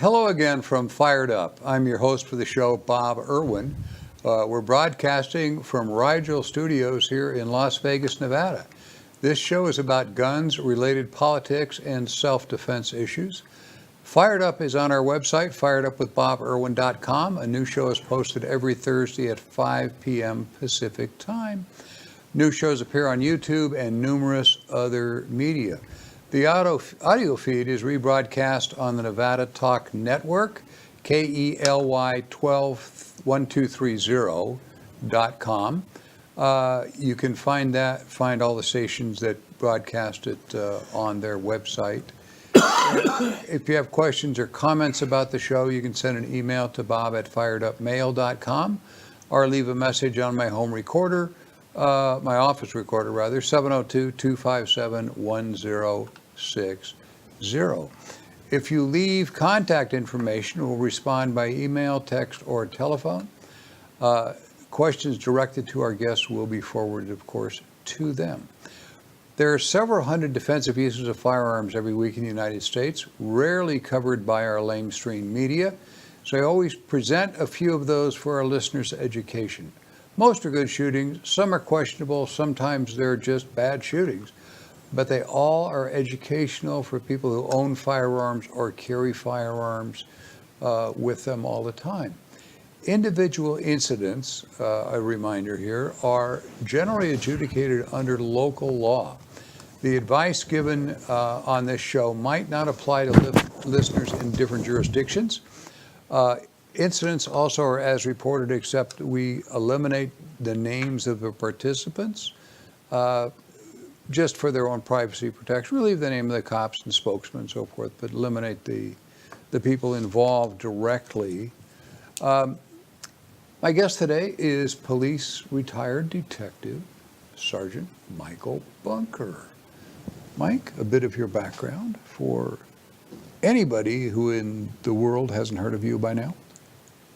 Hello again from Fired Up. I'm your host for the show, Bob Irwin. We're broadcasting from Rigel Studios here in Las Vegas, Nevada. This show is about guns, related politics, and self-defense issues. Fired Up is on our website, firedupwithbobirwin.com. A new show is posted every Thursday at 5 p.m. Pacific time. New shows appear on YouTube and numerous other media. The audio feed is rebroadcast on the Nevada Talk Network, KELY1230.com. You can find all the stations that broadcast it on their website. If you have questions or comments about the show, you can send an email to bob@firedupmail.com or leave a message on my home recorder, my office recorder rather, 702-257-1060. If you leave contact information, we'll respond by email, text, or telephone. Questions directed to our guests will be forwarded, of course, to them. There are several hundred defensive uses of firearms every week in the United States, rarely covered by our lamestream media, so I always present a few of those for our listeners' education. Most are good shootings, some are questionable, sometimes they're just bad shootings, but they all are educational for people who own firearms or carry firearms with them all the time. Individual incidents, a reminder here, are generally adjudicated under local law. The advice given on this show might not apply to listeners in different jurisdictions. Incidents also are as reported, except we eliminate the names of the participants just for their own privacy protection. We leave the name of the cops and spokesmen and so forth, but eliminate the people involved directly. My guest today is police retired detective Sergeant Michael Bunker. Mike, a bit of your background for anybody who in the world hasn't heard of you by now.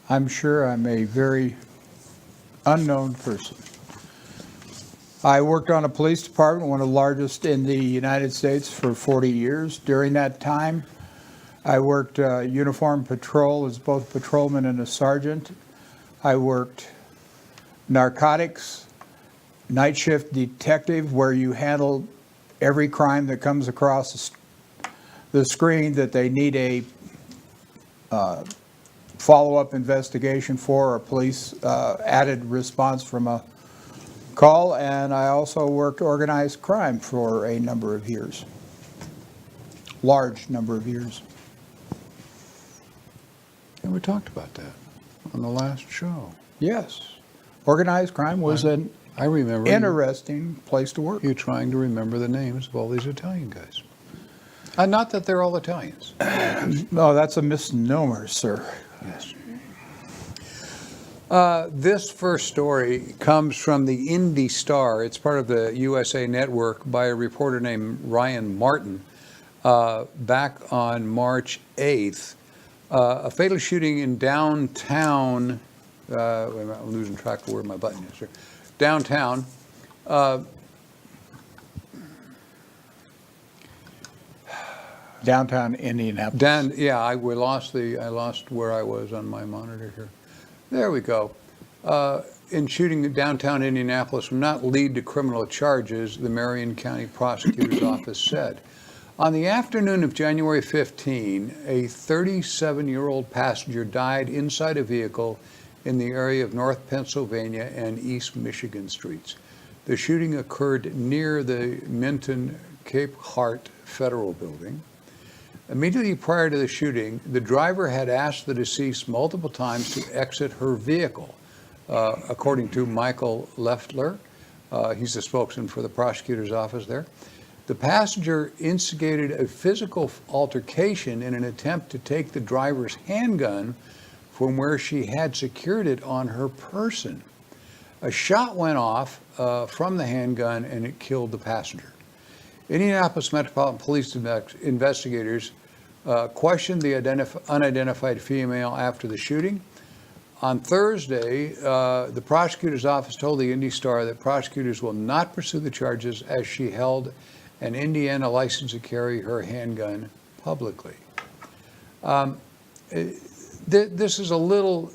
I'm sure I'm a very unknown person. I worked on a police department, one of the largest in the United States, for 40 years. During that time, I worked uniform patrol as both a patrolman and a sergeant. I worked narcotics, night shift detective, where you handle every crime that comes across the screen that they need a follow-up investigation for, or police added response from a call. And I also worked organized crime for a number of years, large number of years. And we talked about that on the last show. Yes. Organized crime was I remember interesting place to work. You trying to remember the names of all these Italian guys. Not that they're all Italians. No, that's a misnomer, sir. Yes. This first story comes from the Indy Star. It's part of the USA Network by a reporter named Ryan Martin back on March 8th. A fatal shooting in downtown, I'm losing track of where my button is here. Downtown, Downtown Indianapolis. I lost where I was on my monitor here. There we go. In shooting in downtown Indianapolis will not lead to criminal charges, the Marion County Prosecutor's Office said. On the afternoon of January 15, a 37-year-old passenger died inside a vehicle in the area of North Pennsylvania and East Michigan streets. The shooting occurred near the Minton Cape Hart Federal Building. Immediately prior to the shooting, the driver had asked the deceased multiple times to exit her vehicle, according to Michael Leffler. He's the spokesman for the prosecutor's office there. The passenger instigated a physical altercation in an attempt to take the driver's handgun from where she had secured it on her person. A shot went off from the handgun and it killed the passenger. Indianapolis Metropolitan Police investigators questioned the unidentified female after the shooting. On Thursday, the prosecutor's office told the Indy Star that prosecutors will not pursue the charges as she held an Indiana license to carry her handgun publicly. This is a little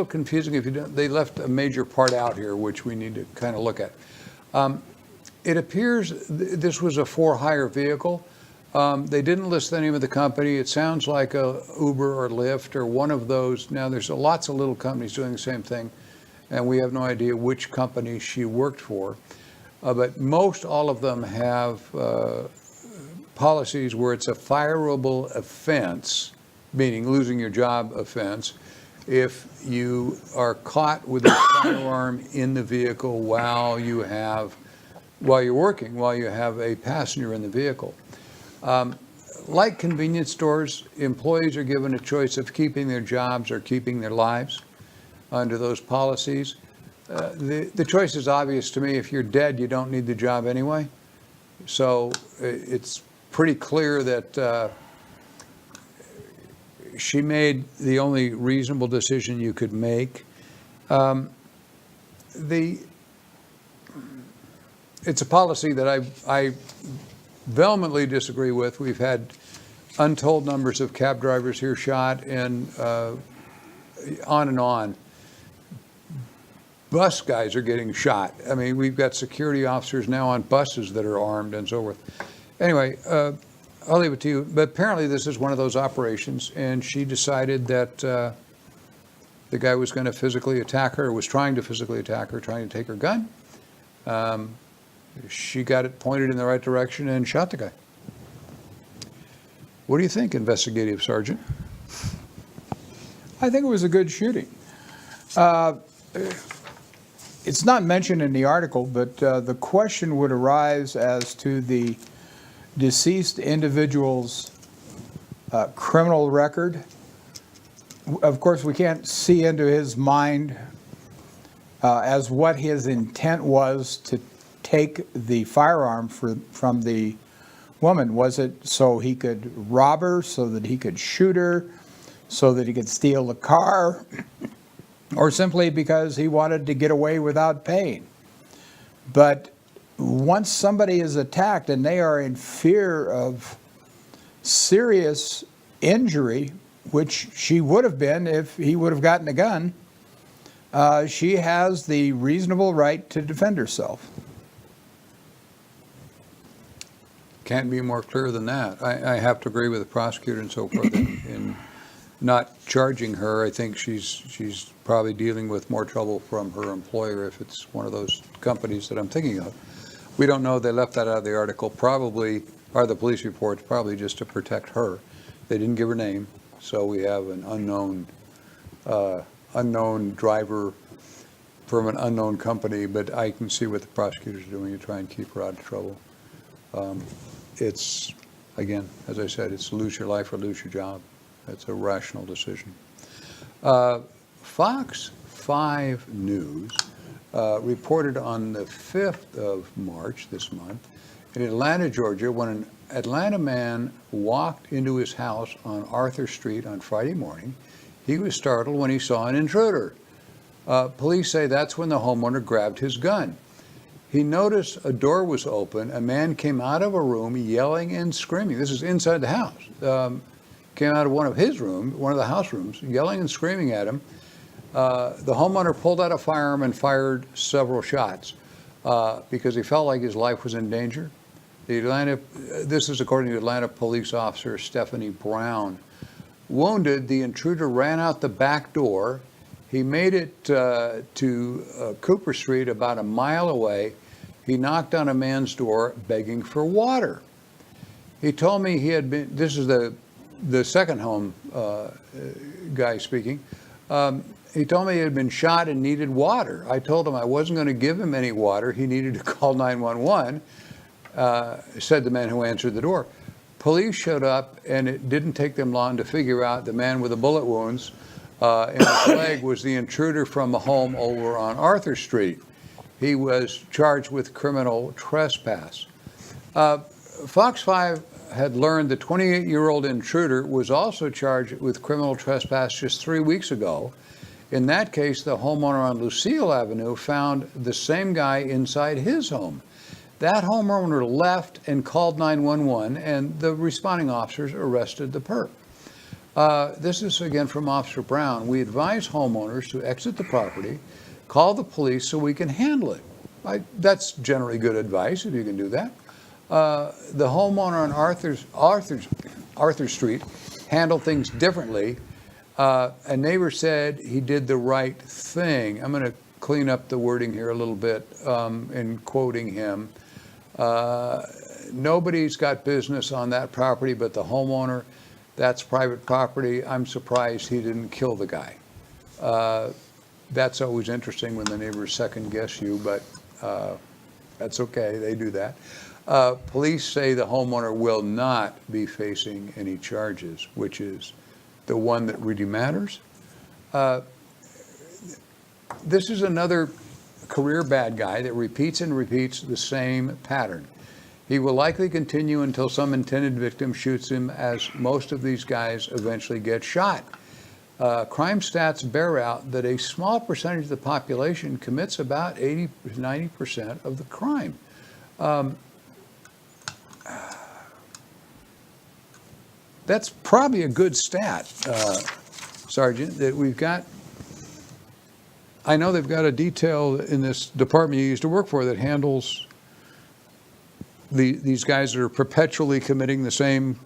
confusing if you don't. They left a major part out here, which we need to kind of look at. It appears this was a for-hire vehicle. They didn't list the name of the company. It sounds like a Uber or Lyft or one of those. Now, there's lots of little companies doing the same thing, and we have no idea which company she worked for. But most all of them have policies where it's a fireable offense, meaning losing your job offense, if you are caught with a firearm in the vehicle while you have a passenger in the vehicle. Like convenience stores, employees are given a choice of keeping their jobs or keeping their lives under those policies. The choice is obvious to me. If you're dead, you don't need the job anyway. So it's pretty clear that she made the only reasonable decision you could make. It's a policy that I vehemently disagree with. We've had untold numbers of cab drivers here shot, and on and on. Bus guys are getting shot. I mean, we've got security officers now on buses that are armed and so forth. Anyway, I'll leave it to you. But apparently this is one of those operations, and she decided that the guy was going to physically attack her, was trying to physically attack her, trying to take her gun. She got it pointed in the right direction and shot the guy. What do you think, Investigative Sergeant? I think it was a good shooting. It's not mentioned in the article, but the question would arise as to the deceased individual's criminal record. Of course, we can't see into his mind as what his intent was to take the firearm from the woman. Was it so he could rob her, so that he could shoot her, so that he could steal the car, or simply because he wanted to get away without paying? But once somebody is attacked and they are in fear of serious injury, which she would have been if he would have gotten a gun, she has the reasonable right to defend herself. Can't be more clear than that. I have to agree with the prosecutor and so forth in not charging her. I think she's probably dealing with more trouble from her employer if it's one of those companies that I'm thinking of. We don't know. They left that out of the article. Probably, or the police reports, probably just to protect her. They didn't give her name, so we have an unknown driver from an unknown company, but I can see what the prosecutors are doing to try and keep her out of trouble. It's, again, as I said, it's lose your life or lose your job. That's a rational decision. Fox 5 News reported on the 5th of March this month in Atlanta, Georgia, when an Atlanta man walked into his house on Arthur Street on Friday morning. He was startled when he saw an intruder. Police say that's when the homeowner grabbed his gun. He noticed a door was open. A man came out of a room yelling and screaming. This is inside the house. Came out of one of the house rooms, yelling and screaming at him. The homeowner pulled out a firearm and fired several shots because he felt like his life was in danger. This is according to Atlanta police officer Stephanie Brown. Wounded, the intruder ran out the back door. He made it to Cooper Street, about a mile away. He knocked on a man's door begging for water. He told me he had been, this is the second home guy speaking. He told me he had been shot and needed water. I told him I wasn't going to give him any water. He needed to call 911, said the man who answered the door. Police showed up, and it didn't take them long to figure out the man with the bullet wounds in his leg was the intruder from a home over on Arthur Street. He was charged with criminal trespass. Fox 5 had learned the 28-year-old intruder was also charged with criminal trespass just 3 weeks ago. In that case, the homeowner on Lucille Avenue found the same guy inside his home. That homeowner left and called 911, and the responding officers arrested the perp. This is again from Officer Brown. We advise homeowners to exit the property, call the police so we can handle it. That's generally good advice if you can do that. The homeowner on Arthur Street handled things differently. A neighbor said he did the right thing. I'm going to clean up the wording here a little bit in quoting him. Nobody's got business on that property but the homeowner. That's private property. I'm surprised he didn't kill the guy. That's always interesting when the neighbors second guess you, but that's okay. They do that. Police say the homeowner will not be facing any charges, which is the one that really matters. This is another career bad guy that repeats and repeats the same pattern. He will likely continue until some intended victim shoots him, as most of these guys eventually get shot. Crime stats bear out that a small percentage of the population commits about 80-90% of the crime. That's probably a good stat, Sergeant, that we've got. I know they've got a detail in this department you used to work for that handles these guys that are perpetually committing the same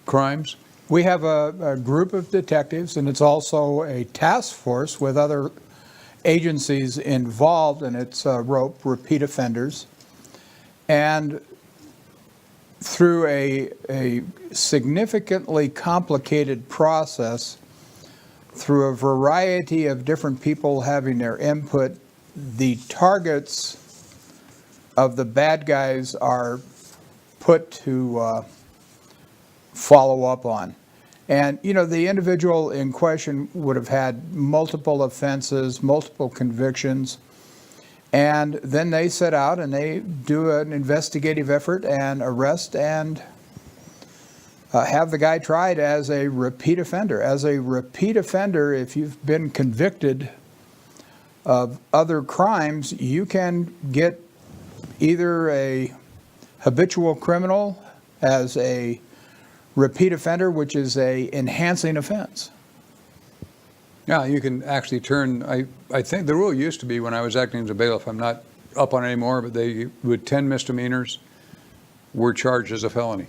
crimes. We have a group of detectives, and it's also a task force with other agencies involved, and it's ROPE, repeat offenders. And through a significantly complicated process, through a variety of different people having their input, the targets of the bad guys are put to follow up on. And, you know, the individual in question would have had multiple offenses, multiple convictions, and then they set out and they do an investigative effort and arrest and have the guy tried as a repeat offender. As a repeat offender, if you've been convicted of other crimes, you can get either a habitual criminal as a repeat offender, which is a enhancing offense. Yeah, you can actually turn, I think the rule used to be when I was acting as a bailiff, I'm not up on it anymore, but they would 10 misdemeanors were charged as a felony.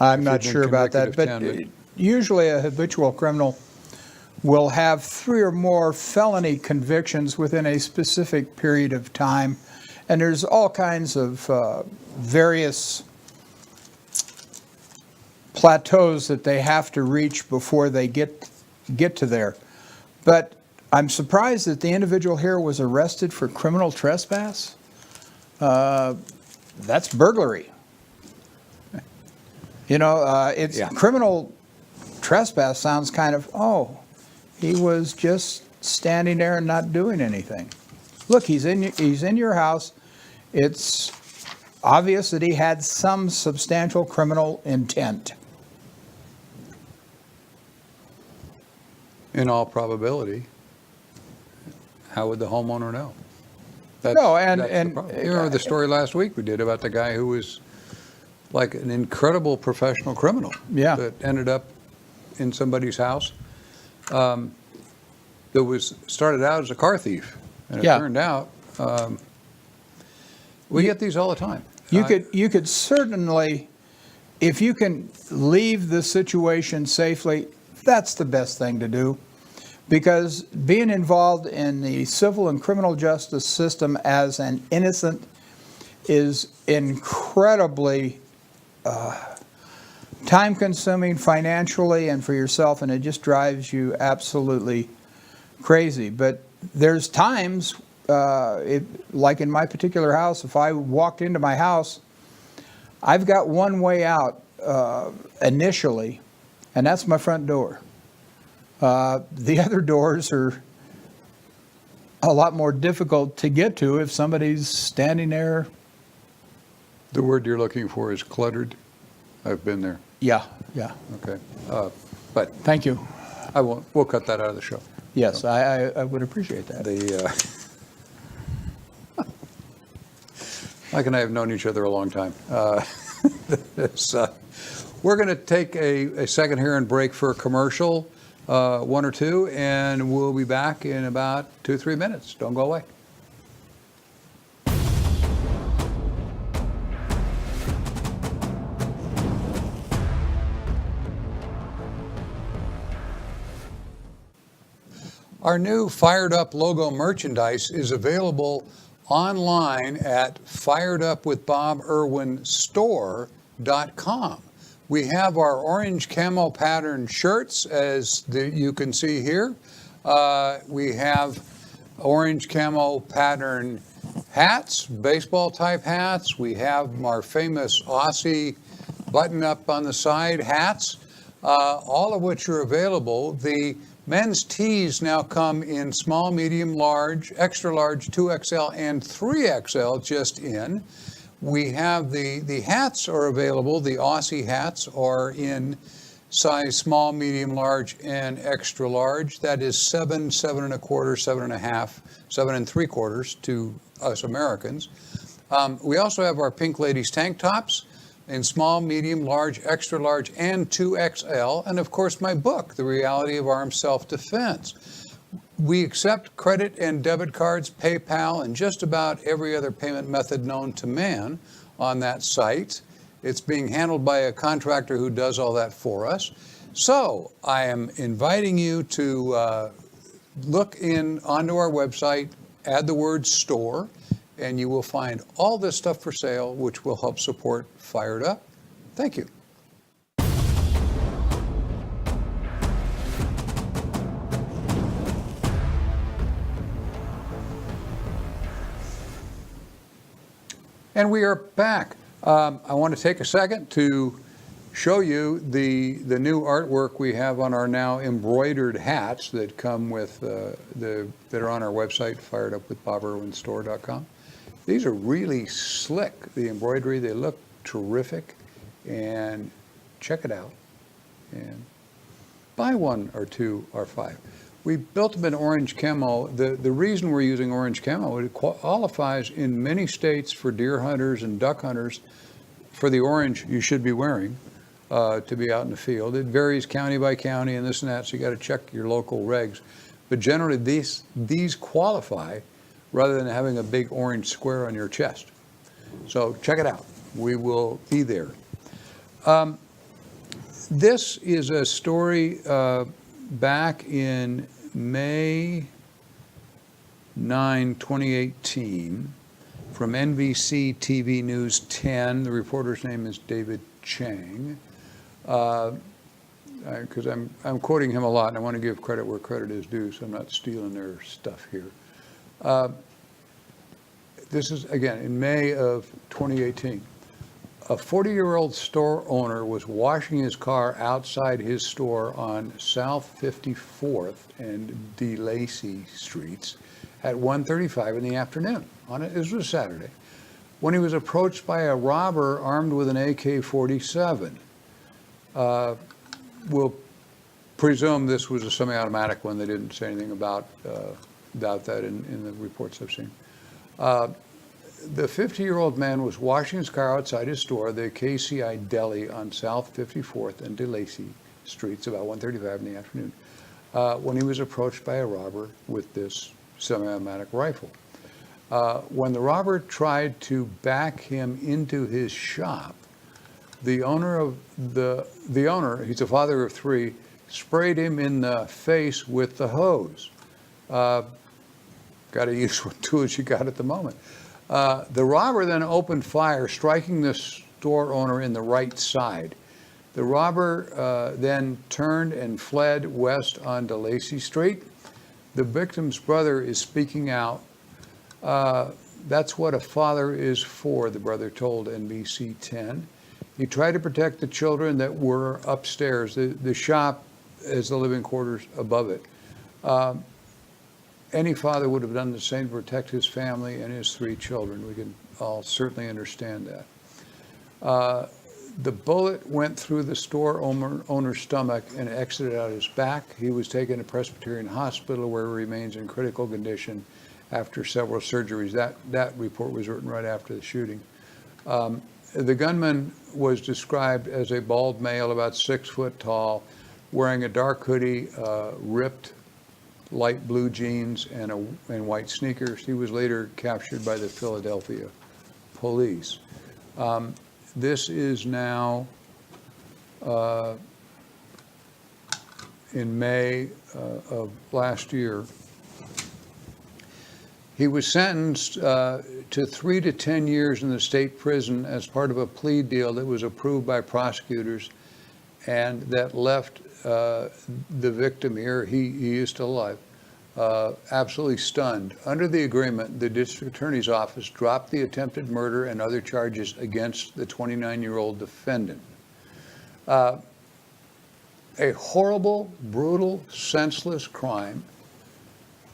I'm not sure about that, but 10, usually a habitual criminal will have 3 or more felony convictions within a specific period of time. And there's all kinds of various plateaus that they have to reach before they get to there. But I'm surprised that the individual here was arrested for criminal trespass. That's burglary. You know, it's criminal trespass sounds kind of, oh, he was just standing there and not doing anything. Look, he's in your house. It's obvious that he had some substantial criminal intent. In all probability, how would the homeowner know? No, that's the problem. You remember the story last week we did about the guy who was like an incredible professional criminal that ended up in somebody's house that was started out as a car thief, and it turned out we get these all the time. You could certainly, if you can leave the situation safely, that's the best thing to do, because being involved in the civil and criminal justice system as an innocent is incredibly time-consuming financially and for yourself, and it just drives you absolutely crazy. But there's times, like in my particular house, if I walked into my house, I've got one way out initially, and that's my front door. The other doors are a lot more difficult to get to if somebody's standing there. The word you're looking for is cluttered. I've been there. Yeah. Okay. But thank you. I won't. We'll cut that out of the show. Yes, so, I would appreciate that. Mike and I have known each other a long time. We're going to take a second here and break for a commercial, one or two, and we'll be back in about 2-3 minutes. Don't go away. Our new Fired Up logo merchandise is available online at firedupwithboberwinstore.com. We have our orange camo pattern shirts, as you can see here. We have orange camo pattern hats, baseball type hats. We have our famous Aussie button up on the side hats, all of which are available. The men's tees now come in small, medium, large, extra large, 2XL, and 3XL just in. We have the hats are available. The Aussie hats are in size small, medium, large, and extra large. That is 7, 7.25, 7.5, 7 3/4 to us Americans. We also have our Pink Ladies tank tops in small, medium, large, extra large, and 2XL. And of course, my book, The Reality of Armed Self-Defense. We accept credit and debit cards, PayPal, and just about every other payment method known to man on that site. It's being handled by a contractor who does all that for us. So I am inviting you to look onto our website, add the word store, and you will find all this stuff for sale, which will help support Fired Up. Thank you. And we are back. I want to take a second to show you the new artwork we have on our now embroidered hats that come with that are on our website, firedupwithboberwinstore.com. These are really slick, the embroidery. They look terrific, and check it out and buy 1 or 2 or 5. We built them in orange camo. The reason we're using orange camo, it qualifies in many states for deer hunters and duck hunters for the orange you should be wearing to be out in the field. It varies county by county and this and that, so you got to check your local regs. But generally, these qualify rather than having a big orange square on your chest. So check it out. We will be there. This is a story back in May 9, 2018 from NBC TV News 10. The reporter's name is David Chang. Because I'm quoting him a lot, and I want to give credit where credit is due, so I'm not stealing their stuff here. This is, again, in May of 2018. A 40-year-old store owner was washing his car outside his store on South 54th and DeLacy Streets at 1:35 in the afternoon. This was Saturday, when he was approached by a robber armed with an AK-47. We'll presume this was a semi-automatic one. They didn't say anything about that in the reports I've seen. The 50-year-old man was washing his car outside his store, the KCI Deli on South 54th and DeLacy Streets, about 1:35 in the afternoon, when he was approached by a robber with this semi-automatic rifle. When the robber tried to back him into his shop, the owner, he's a father of 3, sprayed him in the face with the hose. Got to use what tools you got at the moment. The robber then opened fire, striking the store owner in the right side. The robber then turned and fled west on DeLacy Street. The victim's brother is speaking out. That's what a father is for, the brother told NBC 10. He tried to protect the children that were upstairs. The shop is the living quarters above it. Any father would have done the same to protect his family and his 3 children. We can all certainly understand that. The bullet went through the store owner's stomach and exited out his back. He was taken to Presbyterian Hospital, where he remains in critical condition after several surgeries. That report was written right after the shooting. The gunman was described as a bald male, about 6 foot tall, wearing a dark hoodie, ripped light blue jeans, and white sneakers. He was later captured by the Philadelphia police. This is now in May of last year. He was sentenced to 3 to 10 years in the state prison as part of a plea deal that was approved by prosecutors, and that left the victim here, he is still alive, absolutely stunned. Under the agreement, the district attorney's office dropped the attempted murder and other charges against the 29-year-old defendant. A horrible, brutal, senseless crime.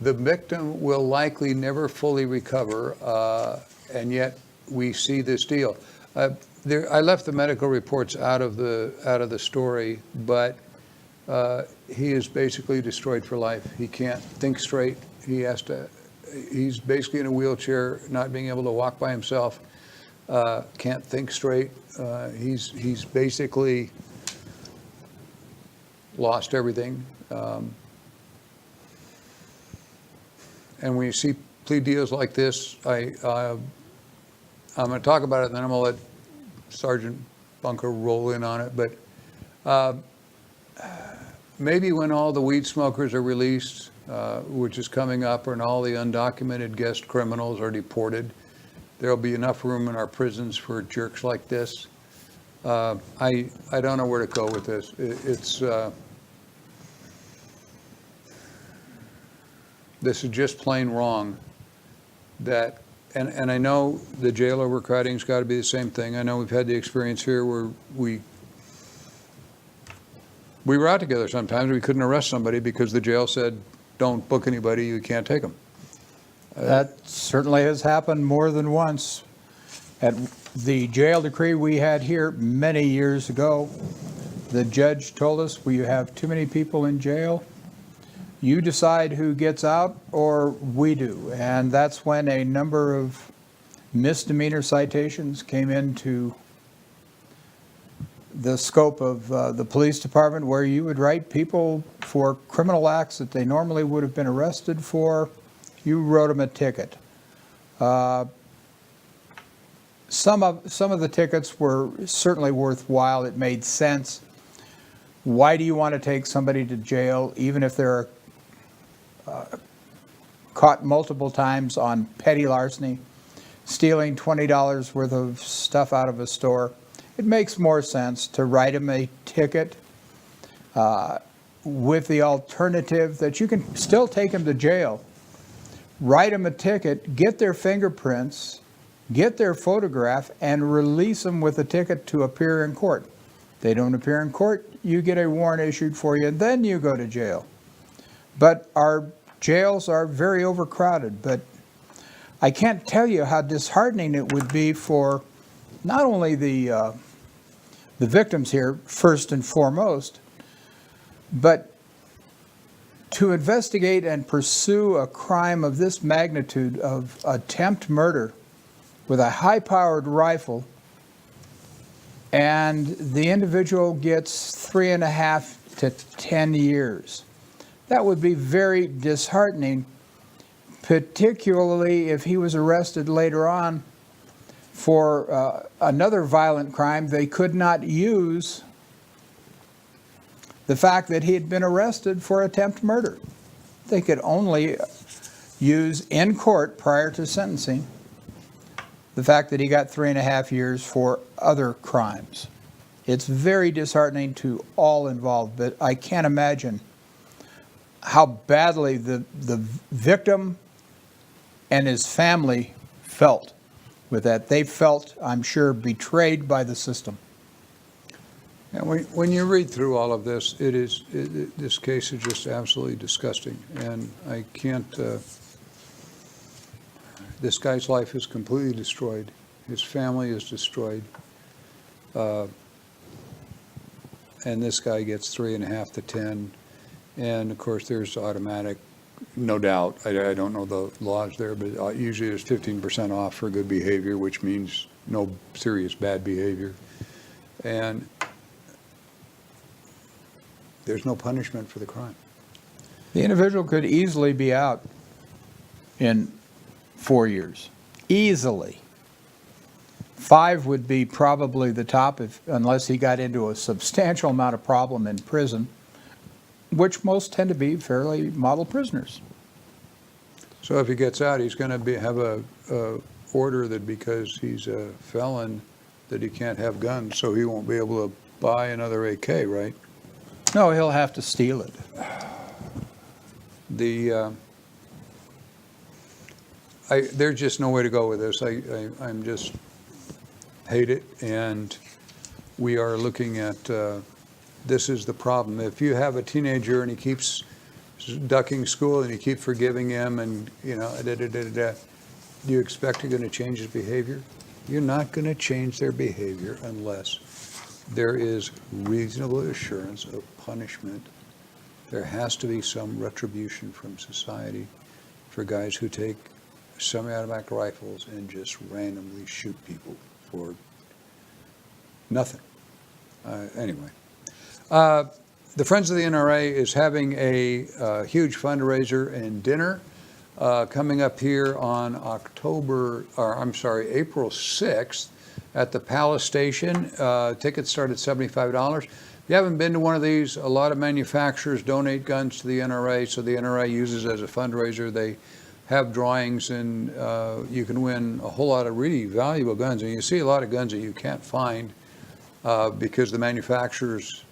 The victim will likely never fully recover, and yet we see this deal. I left the medical reports out of the story, but he is basically destroyed for life. He can't think straight. He's basically in a wheelchair, not being able to walk by himself. Can't think straight. He's basically lost everything. And when you see plea deals like this, I'm going to talk about it, and then I'm going to let Sergeant Bunker roll in on it. But maybe when all the weed smokers are released, which is coming up, and all the undocumented guest criminals are deported, there'll be enough room in our prisons for jerks like this. I don't know where to go with this. This is just plain wrong. And I know the jail overcrowding's got to be the same thing. I know we've had the experience here where we were out together sometimes. We couldn't arrest somebody because the jail said, don't book anybody, you can't take them. That certainly has happened more than once. At the jail decree we had here many years ago, the judge told us, well, you have too many people in jail. You decide who gets out, or we do. And that's when a number of misdemeanor citations came into the scope of the police department, where you would write people for criminal acts that they normally would have been arrested for. You wrote them a ticket. Some of the tickets were certainly worthwhile. It made sense. Why do you want to take somebody to jail, even if they're caught multiple times on petty larceny, stealing $20 worth of stuff out of a store? It makes more sense to write them a ticket with the alternative that you can still take them to jail, write them a ticket, get their fingerprints, get their photograph, and release them with a ticket to appear in court. They don't appear in court, you get a warrant issued for you, and then you go to jail. But our jails are very overcrowded. But I can't tell you how disheartening it would be for not only the victims here, first and foremost, but to investigate and pursue a crime of this magnitude of attempt murder with a high-powered rifle, and the individual gets 3.5 to 10 years. That would be very disheartening, particularly if he was arrested later on for another violent crime. They could not use the fact that he had been arrested for attempt murder. They could only use in court prior to sentencing the fact that he got 3.5 years for other crimes. It's very disheartening to all involved, but I can't imagine how badly the victim and his family felt with that. They felt, I'm sure, betrayed by the system. And when you read through all of this, this case is just absolutely disgusting. And I can't, this guy's life is completely destroyed. His family is destroyed. And this guy gets 3.5 to 10. And of course, there's automatic, no doubt. I don't know the laws there, but usually there's 15% off for good behavior, which means no serious bad behavior. And there's no punishment for the crime. The individual could easily be out in 4 years. Easily. 5 would be probably the top unless he got into a substantial amount of problem in prison, which most tend to be fairly model prisoners. So if he gets out, he's going to have a order that because he's a felon that he can't have guns, so he won't be able to buy another AK, right? No, he'll have to steal it. There's just no way to go with this. I'm just hate it, and we are looking at this is the problem. If you have a teenager and he keeps ducking school and you keep forgiving him, and do you expect you're going to change his behavior? You're not going to change their behavior unless there is reasonable assurance of punishment. There has to be some retribution from society for guys who take semi-automatic rifles and just randomly shoot people for nothing. Anyway, the Friends of the NRA is having a huge fundraiser and dinner coming up here on April 6th at the Palace Station. Tickets start at $75. If you haven't been to one of these, a lot of manufacturers donate guns to the NRA, so the NRA uses it as a fundraiser. They have drawings, and you can win a whole lot of really valuable guns. And you see a lot of guns that you can't find because the manufacturers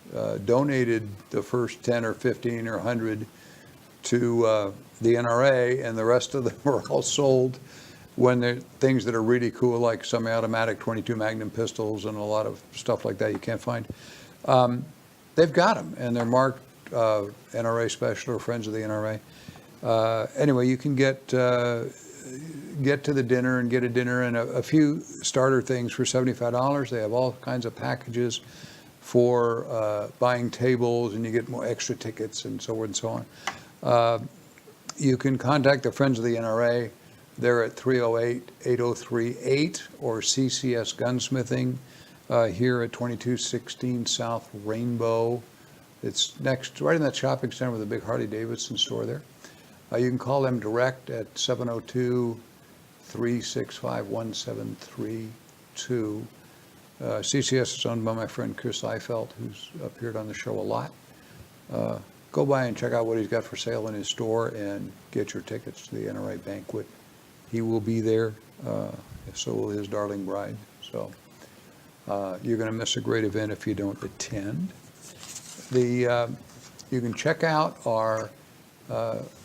donated the first 10 or 15 or 100 to the NRA, and the rest of them are all sold when they're things that are really cool, like semi-automatic 22 Magnum pistols and a lot of stuff like that you can't find. They've got them, and they're marked NRA Special or Friends of the NRA. Anyway, you can get to the dinner and get a dinner and a few starter things for $75. They have all kinds of packages for buying tables, and you get more extra tickets and so forth and so on. You can contact the Friends of the NRA. They're at 308-8038 or CCS Gunsmithing here at 2216 South Rainbow. It's right in that shopping center with a big Harley-Davidson store there. You can call them direct at 702-365-1732. CCS is owned by my friend Chris Eifelt, who's appeared on the show a lot. Go by and check out what he's got for sale in his store and get your tickets to the NRA banquet. He will be there, so will his darling bride. So you're going to miss a great event if you don't attend. You can check out our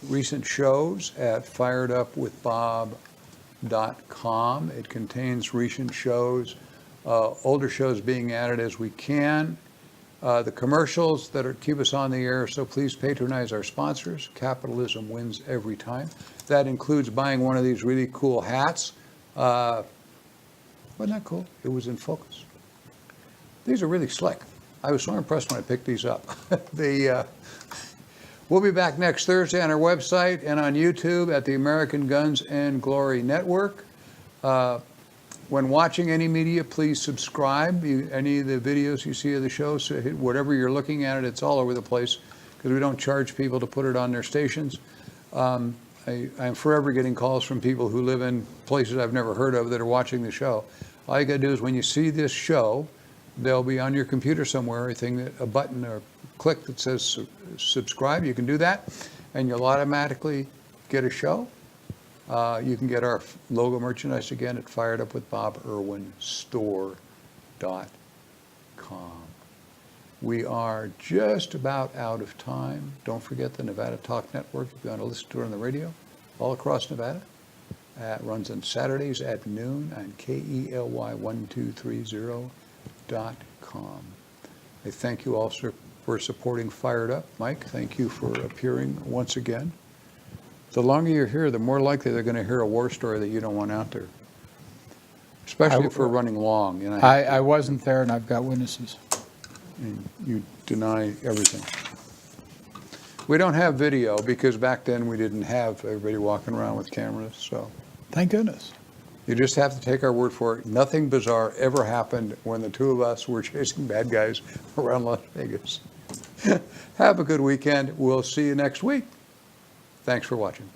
recent shows at firedupwithbob.com. It contains recent shows, older shows being added as we can. The commercials that keep us on the air, so please patronize our sponsors. Capitalism wins every time. That includes buying one of these really cool hats. Wasn't that cool? It was in focus. These are really slick. I was so impressed when I picked these up. We'll be back next Thursday on our website and on YouTube at the American Guns and Glory Network. When watching any media, please subscribe. Any of the videos you see of the show, so whatever you're looking at it's all over the place because we don't charge people to put it on their stations. I'm forever getting calls from people who live in places I've never heard of that are watching the show. All you got to do is when you see this show, there'll be on your computer somewhere a button or click that says subscribe. You can do that, and you'll automatically get a show. You can get our logo merchandise again at firedupwithboberwinstore.com. We are just about out of time. Don't forget the Nevada Talk Network. If you want to listen to it on the radio, all across Nevada. It runs on Saturdays at noon on KELY1230.com. I thank you all for supporting Fired Up. Mike, thank you for appearing once again. The longer you're here, the more likely they're going to hear a war story that you don't want out there, especially if we're running long. I wasn't there, and I've got witnesses. And you deny everything. We don't have video because back then we didn't have everybody walking around with cameras, so Thank goodness. you just have to take our word for it. Nothing bizarre ever happened when the two of us were chasing bad guys around Las Vegas. Have a good weekend. We'll see you next week. Thanks for watching.